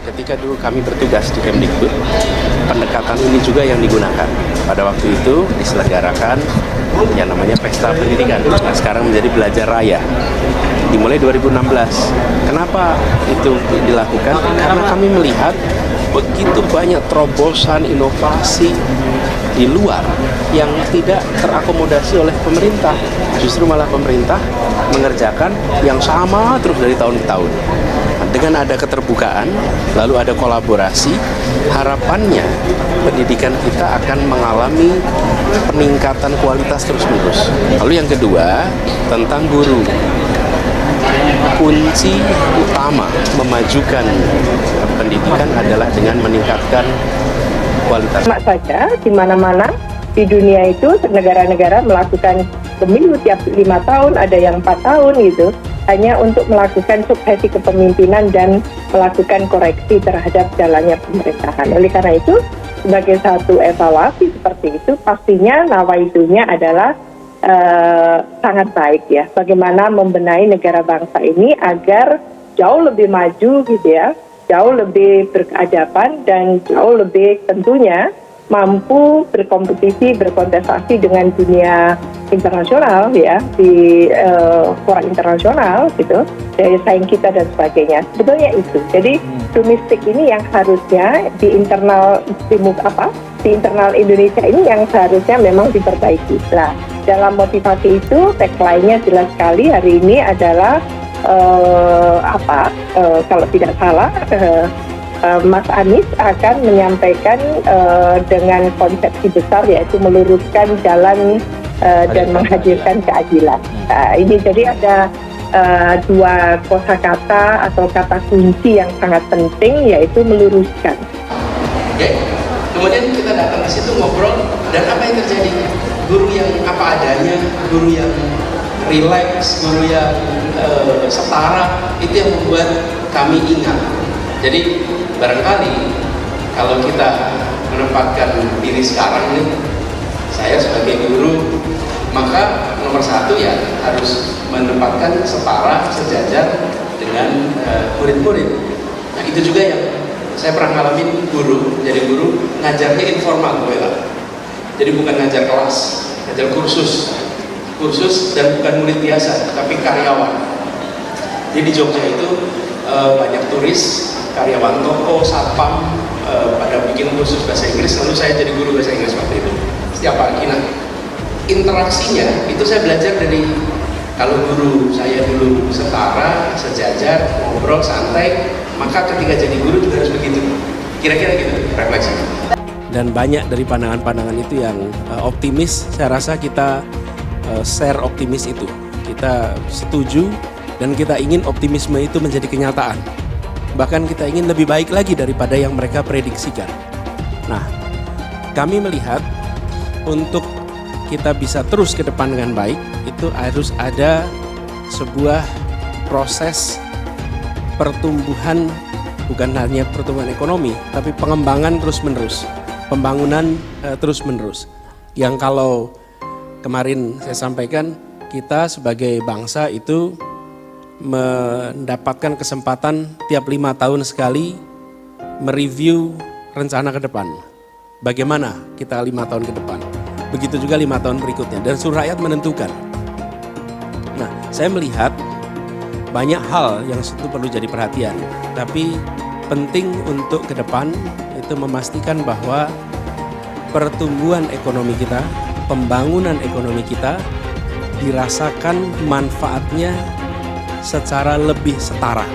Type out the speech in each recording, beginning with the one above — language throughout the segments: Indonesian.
Ketika dulu kami bertugas di Kemdikbud, pendekatan ini juga yang digunakan. Pada waktu itu diselenggarakan yang namanya Pesta Pendidikan. Nah, sekarang menjadi Belajar Raya. Dimulai 2016. Kenapa itu dilakukan? Karena kami melihat begitu banyak terobosan inovasi di luar yang tidak terakomodasi oleh pemerintah. Justru malah pemerintah mengerjakan yang sama terus dari tahun ke tahun. Dengan ada keterbukaan, lalu ada kolaborasi, harapannya pendidikan kita akan mengalami peningkatan kualitas terus-menerus. Lalu yang kedua, tentang guru. Kunci utama memajukan pendidikan adalah dengan meningkatkan kualitas. Sama saja, di mana-mana di dunia itu negara-negara melakukan pemilu tiap 5 tahun, ada yang 4 tahun gitu, hanya untuk melakukan suksesi kepemimpinan dan melakukan koreksi terhadap jalannya pemerintahan. Oleh karena itu, sebagai satu evaluasi seperti itu, pastinya nawaidunya adalah sangat baik ya. Bagaimana membenahi negara bangsa ini agar jauh lebih maju gitu ya, jauh lebih berkeadaban dan jauh lebih tentunya mampu berkompetisi, berkontestasi dengan dunia internasional ya, di fora internasional gitu, daya saing kita dan sebagainya. Sebetulnya itu. Jadi domestik ini yang harusnya di internal di internal Indonesia ini yang seharusnya memang diperbaiki. Nah, dalam motivasi itu tagline-nya jelas sekali hari ini adalah kalau tidak salah Mas Anies akan menyampaikan dengan konsepsi besar, yaitu meluruskan jalan dan menghadirkan keadilan. Nah, ini jadi ada dua kosakata atau kata kunci yang sangat penting, yaitu meluruskan. Oke. Kemudian kita datang ke situ ngobrol, dan apa yang terjadi? Guru yang apa adanya, guru yang rileks, guru yang setara, itu yang membuat kami ingat. Jadi barangkali kalau kita menempatkan diri sekarang nih, saya sebagai guru, maka nomor satu ya harus menempatkan setara, sejajar dengan murid-murid. Nah, itu juga yang saya pernah ngalamin guru, jadi guru ngajarnya informal, jadi bukan ngajar kelas, ngajar kursus dan bukan murid biasa, tapi karyawan. Jadi di Jogja itu banyak turis, karyawan toko, satpam, pada bikin kursus bahasa Inggris, lalu saya jadi guru bahasa Inggris waktu itu setiap pagi. Nah, interaksinya itu saya belajar dari, kalau guru saya dulu setara, sejajar, ngobrol santai, maka ketika jadi guru juga harus begitu. Kira-kira gitu refleksi. Dan banyak dari pandangan-pandangan itu yang optimis. Saya rasa kita share optimis itu. Kita setuju dan kita ingin optimisme itu menjadi kenyataan. Bahkan kita ingin lebih baik lagi daripada yang mereka prediksikan. Nah, kami melihat untuk kita bisa terus ke depan dengan baik, itu harus ada sebuah proses pertumbuhan, bukan hanya pertumbuhan ekonomi, tapi pengembangan terus-menerus, pembangunan terus-menerus. Yang kalau kemarin saya sampaikan, kita sebagai bangsa itu mendapatkan kesempatan tiap 5 tahun sekali mereview rencana ke depan. Bagaimana kita 5 tahun ke depan. Begitu juga 5 tahun berikutnya, dan seluruh rakyat menentukan. Nah, saya melihat banyak hal yang itu perlu jadi perhatian, tapi penting untuk ke depan itu memastikan bahwa pertumbuhan ekonomi kita, pembangunan ekonomi kita dirasakan manfaatnya secara lebih setara.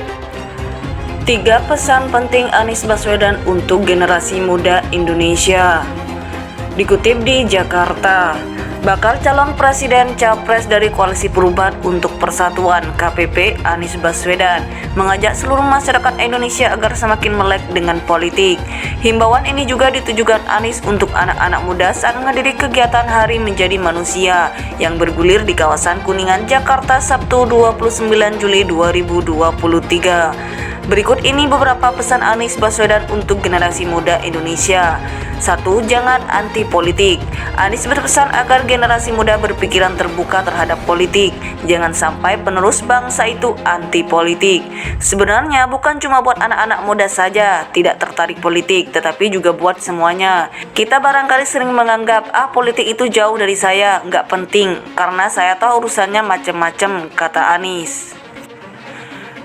3 pesan penting Anies Baswedan untuk generasi muda Indonesia. Dikutip di Jakarta, bakal calon presiden capres dari Koalisi Perubahan untuk Persatuan KPP Anies Baswedan mengajak seluruh masyarakat Indonesia agar semakin melek dengan politik. Himbauan ini juga ditujukan Anies untuk anak-anak muda saat menghadiri kegiatan Hari Menjadi Manusia yang bergulir di kawasan Kuningan, Jakarta Sabtu 29 Juli 2023. Berikut ini beberapa pesan Anies Baswedan untuk generasi muda Indonesia. 1. Jangan anti politik. Anies berpesan agar generasi muda berpikiran terbuka terhadap politik. Jangan sampai penerus bangsa itu anti politik. Sebenarnya bukan cuma buat anak-anak muda saja tidak tertarik politik, tetapi juga buat semuanya. Kita barangkali sering menganggap politik itu jauh dari saya, nggak penting, karena saya tahu urusannya macam-macam, kata Anies.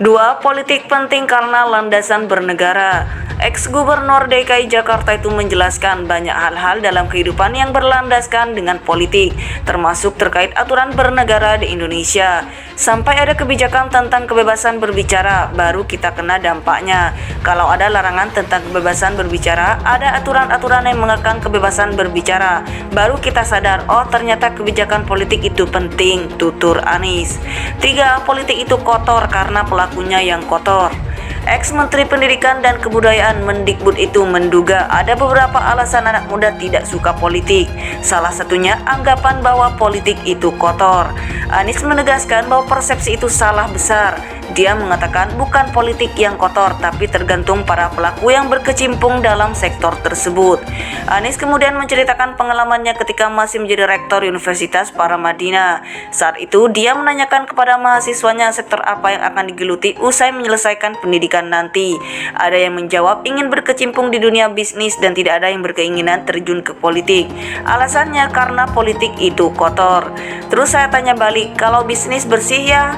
2. Politik penting karena landasan bernegara. Ex-Gubernur DKI Jakarta itu menjelaskan banyak hal-hal dalam kehidupan yang berlandaskan dengan politik, termasuk terkait aturan bernegara di Indonesia. Sampai ada kebijakan tentang kebebasan berbicara, baru kita kena dampaknya. Kalau ada larangan tentang kebebasan berbicara, ada aturan-aturan yang mengekang kebebasan berbicara, baru kita sadar, oh ternyata kebijakan politik itu penting, tutur Anies. 3. Politik itu kotor karena pelakunya yang kotor. Ex-Menteri Pendidikan dan Kebudayaan Mendikbud itu menduga ada beberapa alasan anak muda tidak suka politik. Salah satunya anggapan bahwa politik itu kotor. Anies menegaskan bahwa persepsi itu salah besar. Dia mengatakan bukan politik yang kotor, tapi tergantung para pelaku yang berkecimpung dalam sektor tersebut. Anies kemudian menceritakan pengalamannya ketika masih menjadi rektor Universitas Paramadina. Saat itu dia menanyakan kepada mahasiswanya sektor apa yang akan digeluti usai menyelesaikan pendidikan nanti. Ada yang menjawab ingin berkecimpung di dunia bisnis dan tidak ada yang berkeinginan terjun ke politik. Alasannya karena politik itu kotor. Terus saya tanya balik, kalau bisnis bersih ya,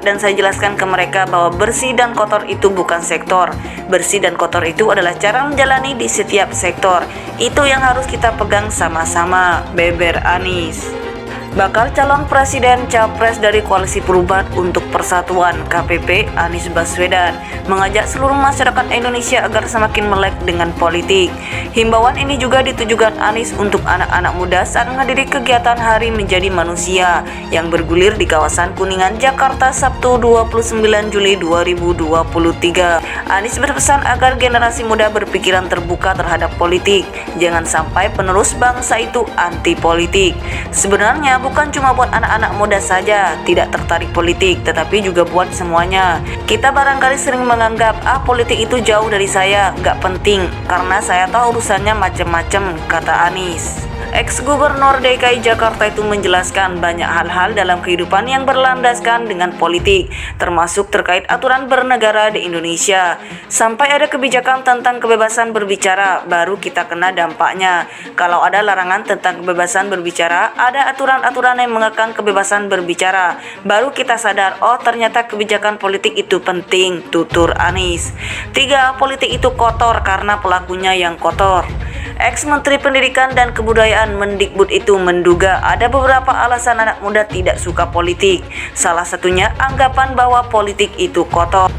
dan saya jelaskan ke mereka bahwa bersih dan kotor itu bukan sektor. Bersih dan kotor itu adalah cara menjalani di setiap sektor. Itu yang harus kita pegang sama-sama, beber Anies. Bakal calon presiden capres dari Koalisi Perubahan untuk Persatuan KPP Anies Baswedan mengajak seluruh masyarakat Indonesia agar semakin melek dengan politik. Himbauan ini juga ditujukan Anies untuk anak-anak muda saat menghadiri kegiatan Hari Menjadi Manusia yang bergulir di kawasan Kuningan, Jakarta Sabtu 29 Juli 2023. Anies berpesan agar generasi muda berpikiran terbuka terhadap politik. Jangan sampai penerus bangsa itu anti politik. Sebenarnya bukan cuma buat anak-anak muda saja tidak tertarik politik, tetapi juga buat semuanya. Kita barangkali sering menganggap politik itu jauh dari saya, nggak penting, karena saya tahu urusannya macam-macam, kata Anies. Ex-Gubernur DKI Jakarta itu menjelaskan banyak hal-hal dalam kehidupan yang berlandaskan dengan politik, termasuk terkait aturan bernegara di Indonesia. Sampai ada kebijakan tentang kebebasan berbicara, baru kita kena dampaknya. Kalau ada larangan tentang kebebasan berbicara, ada aturan-aturan yang mengekang kebebasan berbicara, baru kita sadar, oh ternyata kebijakan politik itu penting, tutur Anies. 3. Politik itu kotor karena pelakunya yang kotor. Ex-Menteri Pendidikan dan Kebudayaan Mendikbud itu menduga ada beberapa alasan anak muda tidak suka politik. Salah satunya anggapan bahwa politik itu kotor.